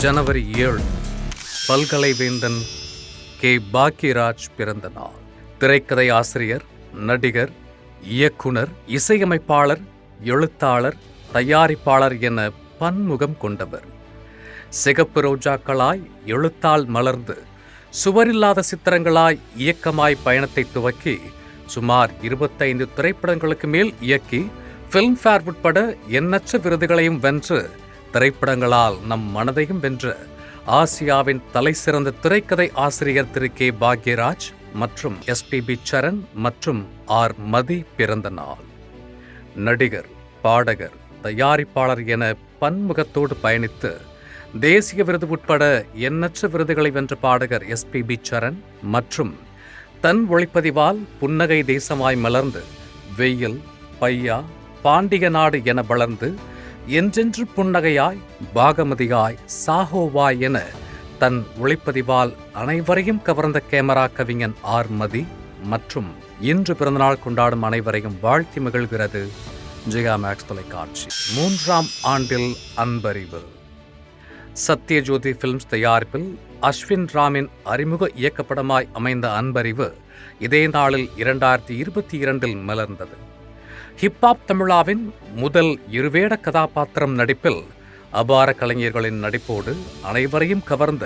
ஜனவரி 7 பல்கலைவேந்தன் K. Bhagyaraj பிறந்த நாள். திரைக்கதை ஆசிரியர், நடிகர், இயக்குனர், இசையமைப்பாளர், எழுத்தாளர், தயாரிப்பாளர் என பன்முகம் கொண்டவர். சிகப்பு ரோஜாக்களாய் எழுத்தால் மலர்ந்து சுவரில்லாத சித்திரங்களாய் இயக்கமாய் பயணத்தை துவக்கி சுமார் 25 திரைப்படங்களுக்கு மேல் இயக்கி ஃபிலிம்ஃபேர் உட்பட எண்ணற்ற விருதுகளையும் வென்று திரைப்படங்களால் நம் மனதையும் வென்ற ஆசியாவின் தலைசிறந்த திரைக்கதை ஆசிரியர் திரு கே. பாக்யராஜ் மற்றும் SPB சரண் மற்றும் R. மதி பிறந்த நாள். நடிகர், பாடகர், தயாரிப்பாளர் என பன்முகத்தோடு பயணித்து தேசிய விருது உட்பட எண்ணற்ற விருதுகளை வென்ற பாடகர் SPB சரண் மற்றும் தன் ஒளிப்பதிவால் புன்னகை தேசமாய் மலர்ந்து வெயில், பையா, பாண்டிய நாடு என வளர்ந்து என்றென்று புன்னகையாய், பாகமதியாய், சாஹோவாய் என தன் ஒளிப்பதிவால் அனைவரையும் கவர்ந்த கேமரா கவிஞன் R. மதி மற்றும் இன்று பிறந்தநாள் கொண்டாடும் அனைவரையும் வாழ்த்தி மகிழ்கிறது ஜெயா மேக்ஸ் தொலைக்காட்சி. 3ஆம் ஆண்டில் அன்பறிவு. சத்யஜோதி பிலிம்ஸ் தயாரிப்பில் அஸ்வின் ராமின் அறிமுக இயக்கப்படமாய் அமைந்த அன்பறிவு இதே நாளில் 2022 மலர்ந்தது. ஹிப்ஹாப் தமிழாவின் முதல் இருவேட கதாபாத்திரம் நடிப்பில் அபார கலைஞர்களின் நடிப்போடு அனைவரையும் கவர்ந்த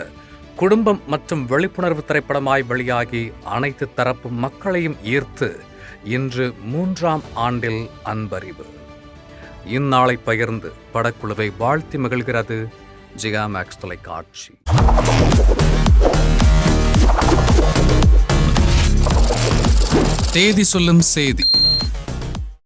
குடும்பம் மற்றும் விழிப்புணர்வு திரைப்படமாய் வெளியாகி அனைத்து தரப்பு மக்களையும் ஈர்த்து இன்று 3ஆம் ஆண்டில் அன்பறிவு. இந்நாளை பகிர்ந்து படக்குழுவை வாழ்த்தி மகிழ்கிறது ஜெயா மேக்ஸ் தொலைக்காட்சி. தேதி சொல்லும் செய்தி.